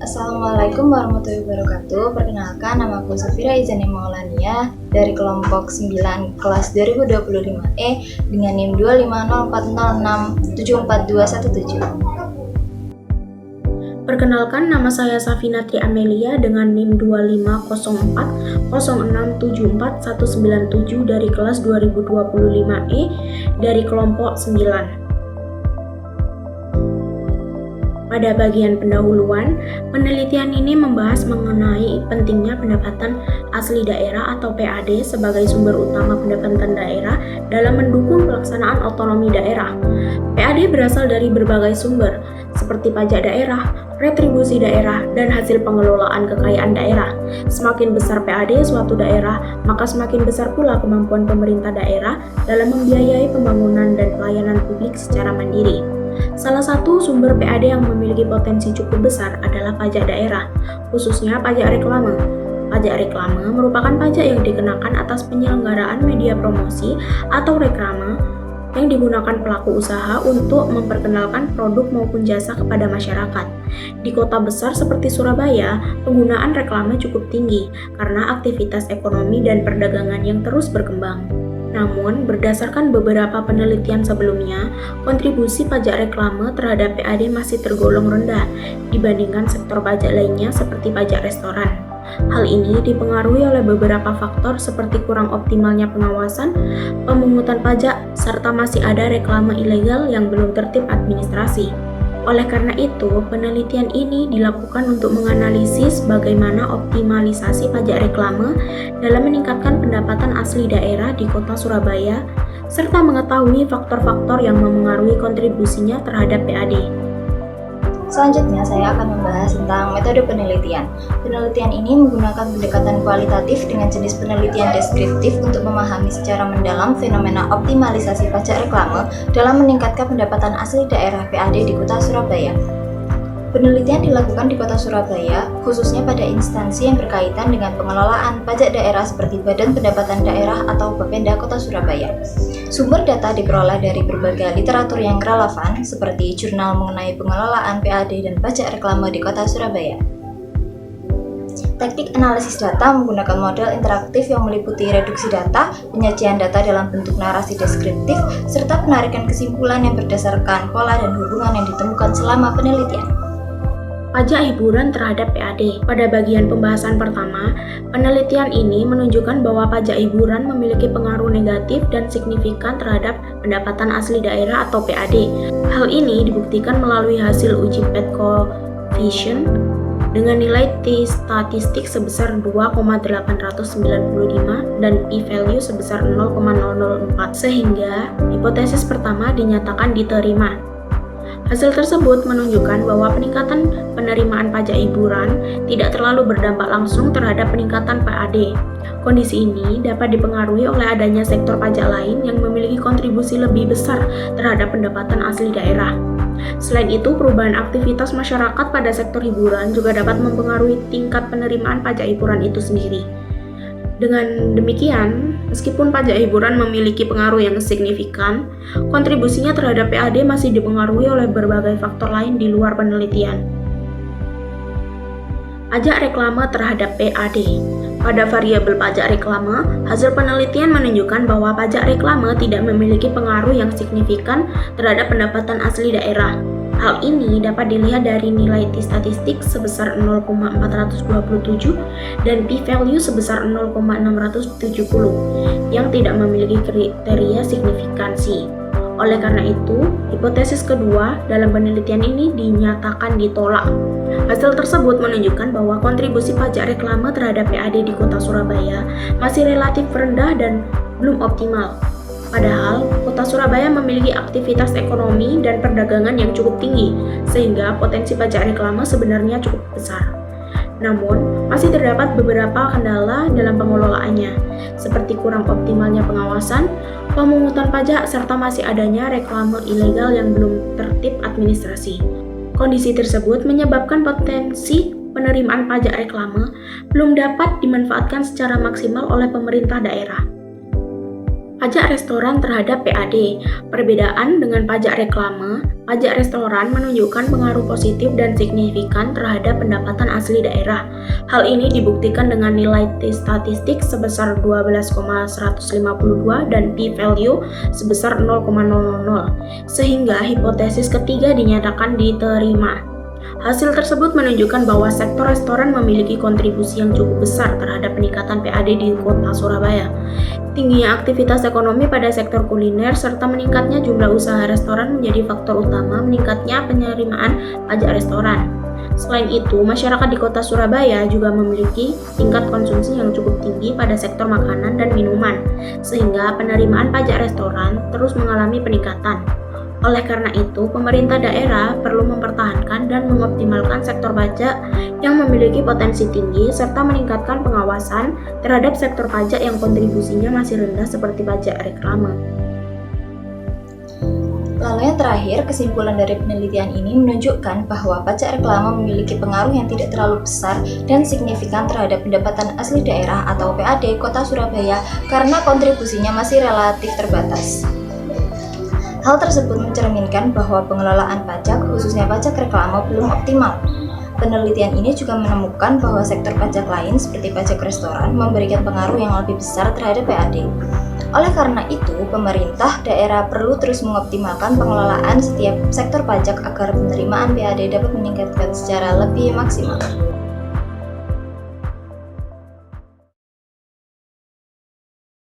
Assalamualaikum warahmatullahi wabarakatuh. Perkenalkan, nama aku Safira Izani Maulania dari kelompok 9 kelas 2025E dengan NIM 25060674217. Perkenalkan, nama saya Safina Tri Amelia dengan NIM 25040674197 dari kelas 2025E dari kelompok 9. Pada bagian pendahuluan, penelitian ini membahas mengenai pentingnya pendapatan asli daerah atau PAD sebagai sumber utama pendapatan daerah dalam mendukung pelaksanaan otonomi daerah. PAD berasal dari berbagai sumber, seperti pajak daerah, retribusi daerah, dan hasil pengelolaan kekayaan daerah. Semakin besar PAD suatu daerah, maka semakin besar pula kemampuan pemerintah daerah dalam membiayai pembangunan dan pelayanan publik secara mandiri. Salah satu sumber PAD yang memiliki potensi cukup besar adalah pajak daerah, khususnya pajak reklame. Pajak reklame merupakan pajak yang dikenakan atas penyelenggaraan media promosi atau reklame yang digunakan pelaku usaha untuk memperkenalkan produk maupun jasa kepada masyarakat. Di kota besar seperti Surabaya, penggunaan reklame cukup tinggi karena aktivitas ekonomi dan perdagangan yang terus berkembang. Namun, berdasarkan beberapa penelitian sebelumnya, kontribusi pajak reklame terhadap PAD masih tergolong rendah dibandingkan sektor pajak lainnya seperti pajak restoran. Hal ini dipengaruhi oleh beberapa faktor seperti kurang optimalnya pengawasan, pemungutan pajak, serta masih ada reklame ilegal yang belum tertib administrasi. Oleh karena itu, penelitian ini dilakukan untuk menganalisis bagaimana optimalisasi pajak reklame dalam meningkatkan pendapatan asli daerah di kota Surabaya, serta mengetahui faktor-faktor yang memengaruhi kontribusinya terhadap PAD. Selanjutnya, saya akan membahas tentang metode penelitian. Penelitian ini menggunakan pendekatan kualitatif dengan jenis penelitian deskriptif untuk memahami secara mendalam fenomena optimalisasi pajak reklame dalam meningkatkan pendapatan asli daerah PAD di kota Surabaya. Penelitian dilakukan di kota Surabaya, khususnya pada instansi yang berkaitan dengan pengelolaan pajak daerah seperti Badan Pendapatan Daerah atau Bapenda Kota Surabaya. Sumber data diperoleh dari berbagai literatur yang relevan, seperti jurnal mengenai pengelolaan PAD dan pajak reklame di kota Surabaya. Teknik analisis data menggunakan model interaktif yang meliputi reduksi data, penyajian data dalam bentuk narasi deskriptif, serta penarikan kesimpulan yang berdasarkan pola dan hubungan yang ditemukan selama penelitian. Pajak hiburan terhadap PAD. Pada bagian pembahasan pertama, penelitian ini menunjukkan bahwa pajak hiburan memiliki pengaruh negatif dan signifikan terhadap pendapatan asli daerah atau PAD. Hal ini dibuktikan melalui hasil uji Pett coefficient dengan nilai T-statistik sebesar 2,895 dan P-value sebesar 0,004, sehingga hipotesis pertama dinyatakan diterima. Hasil tersebut menunjukkan bahwa peningkatan penerimaan pajak hiburan tidak terlalu berdampak langsung terhadap peningkatan PAD. Kondisi ini dapat dipengaruhi oleh adanya sektor pajak lain yang memiliki kontribusi lebih besar terhadap pendapatan asli daerah. Selain itu, perubahan aktivitas masyarakat pada sektor hiburan juga dapat mempengaruhi tingkat penerimaan pajak hiburan itu sendiri. Dengan demikian, meskipun pajak hiburan memiliki pengaruh yang signifikan, kontribusinya terhadap PAD masih dipengaruhi oleh berbagai faktor lain di luar penelitian. Pajak reklame terhadap PAD. Pada variabel pajak reklame, hasil penelitian menunjukkan bahwa pajak reklame tidak memiliki pengaruh yang signifikan terhadap pendapatan asli daerah. Hal ini dapat dilihat dari nilai T-statistik sebesar 0,427 dan P-value sebesar 0,670 yang tidak memiliki kriteria signifikansi. Oleh karena itu, hipotesis kedua dalam penelitian ini dinyatakan ditolak. Hasil tersebut menunjukkan bahwa kontribusi pajak reklame terhadap PAD di kota Surabaya masih relatif rendah dan belum optimal. Padahal, kota Surabaya memiliki aktivitas ekonomi dan perdagangan yang cukup tinggi, sehingga potensi pajak reklame sebenarnya cukup besar. Namun, masih terdapat beberapa kendala dalam pengelolaannya, seperti kurang optimalnya pengawasan, pemungutan pajak, serta masih adanya reklame ilegal yang belum tertib administrasi. Kondisi tersebut menyebabkan potensi penerimaan pajak reklame belum dapat dimanfaatkan secara maksimal oleh pemerintah daerah. Pajak restoran terhadap PAD. Perbedaan dengan pajak reklame, pajak restoran menunjukkan pengaruh positif dan signifikan terhadap pendapatan asli daerah. Hal ini dibuktikan dengan nilai statistik sebesar 12,152 dan p-value sebesar 0,000, sehingga hipotesis ketiga dinyatakan diterima. Hasil tersebut menunjukkan bahwa sektor restoran memiliki kontribusi yang cukup besar terhadap peningkatan PAD di Kota Surabaya. Tingginya aktivitas ekonomi pada sektor kuliner serta meningkatnya jumlah usaha restoran menjadi faktor utama meningkatnya penerimaan pajak restoran. Selain itu, masyarakat di Kota Surabaya juga memiliki tingkat konsumsi yang cukup tinggi pada sektor makanan dan minuman, sehingga penerimaan pajak restoran terus mengalami peningkatan. Oleh karena itu, pemerintah daerah perlu mempertahankan dan mengoptimalkan sektor pajak yang memiliki potensi tinggi serta meningkatkan pengawasan terhadap sektor pajak yang kontribusinya masih rendah seperti pajak reklame. Lalu yang terakhir, kesimpulan dari penelitian ini menunjukkan bahwa pajak reklame memiliki pengaruh yang tidak terlalu besar dan signifikan terhadap pendapatan asli daerah atau PAD Kota Surabaya karena kontribusinya masih relatif terbatas. Hal tersebut mencerminkan bahwa pengelolaan pajak, khususnya pajak reklame, belum optimal. Penelitian ini juga menemukan bahwa sektor pajak lain seperti pajak restoran memberikan pengaruh yang lebih besar terhadap PAD. Oleh karena itu, pemerintah daerah perlu terus mengoptimalkan pengelolaan setiap sektor pajak agar penerimaan PAD dapat meningkatkan secara lebih maksimal.